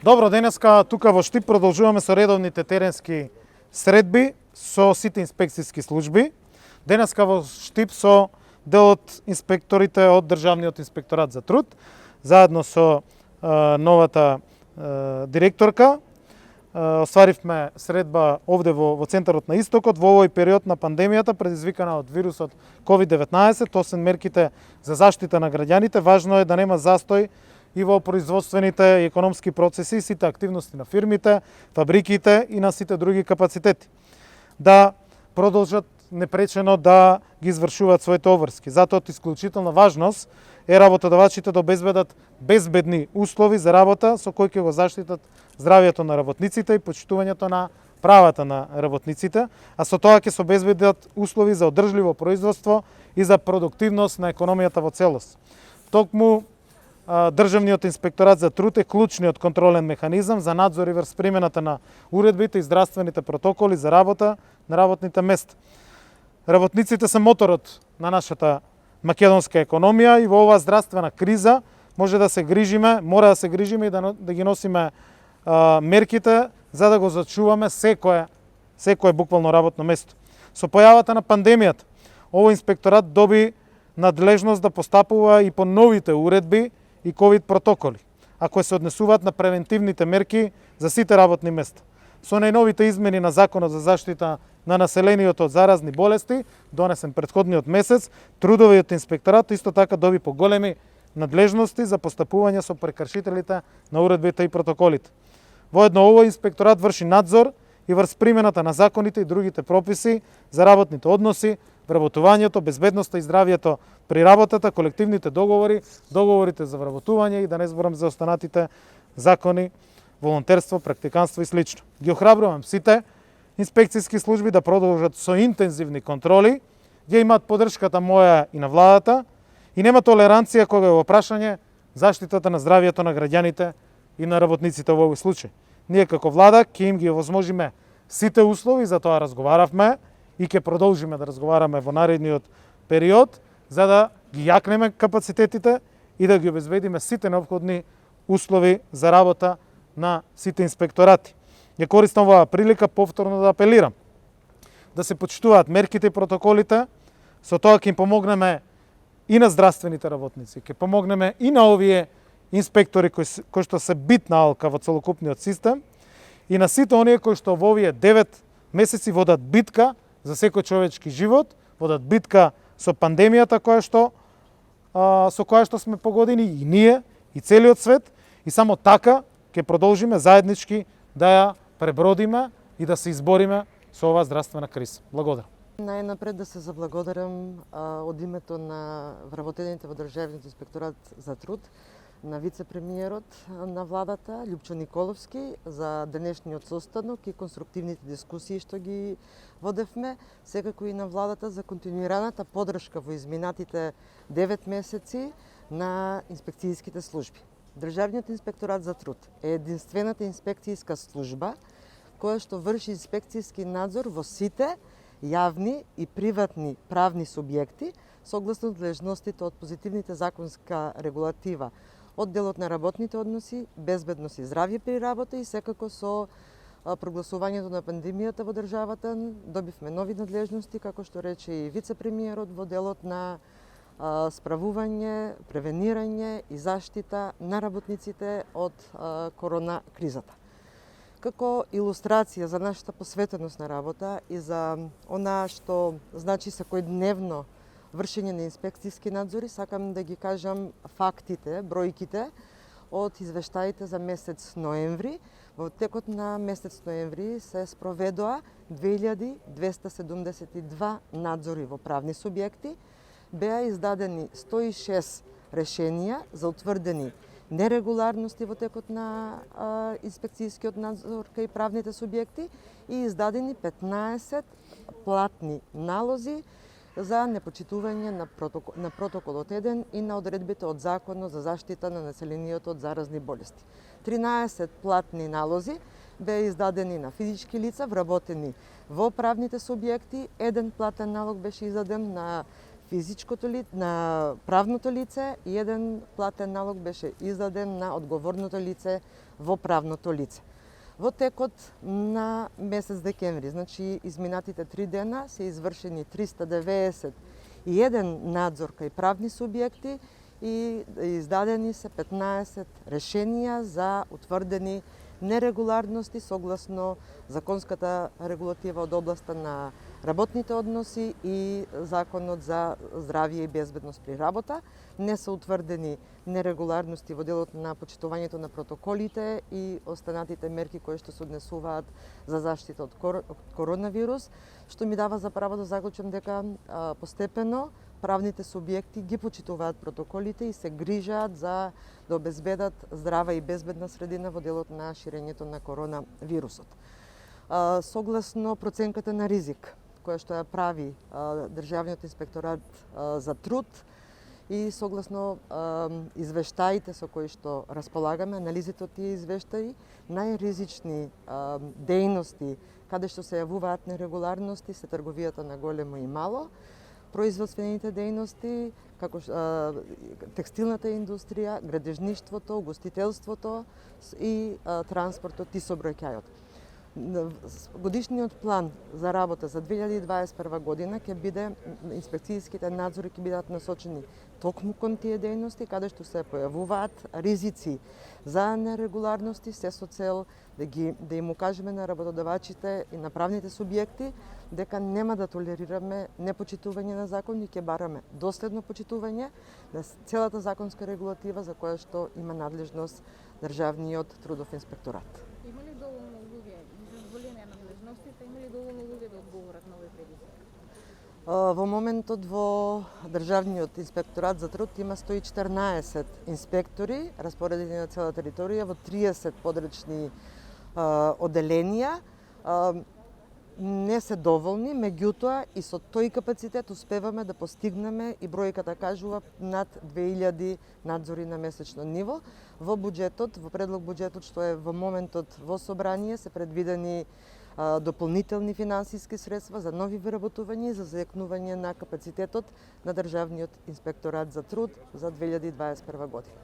Добро, денеска тука во Штип продолжуваме со редовните теренски средби со сите инспекцијски служби. Денеска во Штип со дел од инспекторите од Државниот инспекторат за труд, заедно со новата директорка. Остваривме средба овде во центарот на Истокот во овој период на пандемијата предизвикана од вирусот COVID-19, освен мерките за заштита на граѓаните, важно е да нема застој и во производствените и економски процеси, сите активности на фирмите, фабриките и на сите други капацитети. Да продолжат непречено да ги извршуваат своите обврски. Затоа од исклучителна важност е работодавачите да обезбедат безбедни услови за работа со кои ќе го заштитат здравието на работниците и почитувањето на правата на работниците, а со тоа ќе се обезбедат услови за одржливо производство и за продуктивност на економијата во целост. Токму Државниот инспекторат за труд е клучниот контролен механизам за надзор и врз примената на уредбите и здравствените протоколи за работа на работните места. Работниците се моторот на нашата македонска економија и во оваа здравствена криза може да се грижиме, мора да се грижиме и да ги носиме мерките за да го зачуваме секое буквално работно место. Со појавата на пандемијата, овој инспекторат доби надлежност да постапува и по новите уредби и ковид протоколи, а кои се однесуваат на превентивните мерки за сите работни места. Со најновите измени на Законот за заштита на населението од заразни болести, донесен претходниот месец, трудовиот инспекторат исто така доби поголеми надлежности за постапување со прекршителите на уредбите и протоколите. Воедно овој инспекторат врши надзор и врз примената на законите и другите прописи за работните односи, вработувањето, безбедноста и здравието при работата, колективните договори, договорите за вработување и да не зборам за останатите закони, волонтерство, практиканство и слично. Ги охрабрувам сите инспекцијски служби да продолжат со интензивни контроли, ја имаат поддршката моја и на владата и нема толеранција кога е во прашање заштитата на здравието на граѓаните и на работниците во овој случај. Ние како влада ќе им ги овозможиме сите услови, за тоа разговаравме и ќе продолжиме да разговараме во наредниот период, за да ги јакнеме капацитетите и да ги обезбедиме сите неопходни услови за работа на сите инспекторати. Ја користам оваа прилика повторно да апелирам да се почитуваат мерките и протоколите, со тоа ќе им помогнеме и на здравствените работници, ќе помогнеме и на овие инспектори кои што се битна алка во целокупниот систем и на сите оние кои што во овие 9 месеци водат битка за секој човечки живот, водат битка со пандемијата со која што сме погодени и ние и целиот свет, и само така ќе продолжиме заеднички да ја пребродиме и да се избориме со оваа здравствена криза. Благодарам. Најнапред да се заблагодарам од името на вработените во Државниот инспекторат за труд на вице-премиерот на владата Љупчо Николовски за денешниот состанок и конструктивните дискусии што ги водевме, секако и на владата за континуираната поддршка во изминатите 9 месеци на инспекцијските служби. Државниот инспекторат за труд е единствената инспекцијска служба која што врши инспекцијски надзор во сите јавни и приватни правни субјекти согласно надлежностите од позитивните законска регулатива од делот на работните односи, безбедност и здравје при работа и секако со прогласувањето на пандемијата во државата добивме нови надлежности, како што рече и вице-премиерот, во делот на справување, превенирање и заштита на работниците од корона кризата. Како илустрација за нашата посветеност на работа и за она што значи секојдневно вршење на инспекцијски надзори, сакам да ги кажам фактите, бројките од извештаите за месец ноември. Во текот на месец ноември се спроведоа 2272 надзори во правни субјекти, беа издадени 106 решенија за утврдени нерегуларности во текот на инспекцијскиот надзор кај правните субјекти и издадени 15 платни налози за непочитување на протоколот 1 и на одредбите од Законот за заштита на населението од заразни болести. 13 платни налози беа издадени на физички лица вработени во правните субјекти, еден платен налог беше издаден на физичкото на правното лице и еден платен налог беше издаден на одговорното лице во правното лице. Во текот на месец декември, значи изминатите 3 дена, се извршени 391 надзор кај правни субјекти и издадени се 15 решенија за утврдени нерегуларности согласно законската регулатива од областа на работните односи и Законот за здравје и безбедност при работа. Не се утврдени нерегуларности во делот на почитувањето на протоколите и останатите мерки кои што се однесуваат за заштита од коронавирус, што ми дава за право да заклучам дека постепено правните субјекти ги почитуваат протоколите и се грижаат за да обезбедат здрава и безбедна средина во делот на ширењето на коронавирусот. Согласно проценката на ризик, која што ја прави Државниот инспекторат за труд и согласно извештаите со кои што располагаме, анализите од тие извештаи, најризични дејности каде што се јавуваат нерегуларности се трговијата на големо и мало, производствените дејности, како текстилната индустрија, градежништвото, угостителството и транспортот и сообраќајот. Годишниот план за работа за 2021 година ќе биде, инспекцијските надзори ќе бидат насочени токму кон тие дејности, каде што се појавуваат ризици за нерегуларности, се со цел да им укажеме на работодавачите и на правните субјекти дека нема да толерираме непочитување на закон и ќе бараме доследно почитување на целата законска регулатива за која што има надлежност Државниот трудов инспекторат. Има ли доволно луѓе за зголемија надлежностите, има ли доволно луѓе да одговорат на овој предизвик? Во моментот во Државниот инспекторат за труд има 114 инспектори распоредени на цела територија во 30 подречни оделенија. Не се доволни, меѓутоа и со тој капацитет успеваме да постигнеме и бројката кажува над 2000 надзори на месечно ниво. Во буџетот, во предлог буџетот што е во моментот во собрание се предвидени дополнителни финансиски средства за нови вработувања и за зајакнување на капацитетот на Државниот инспекторат за труд за 2021 година.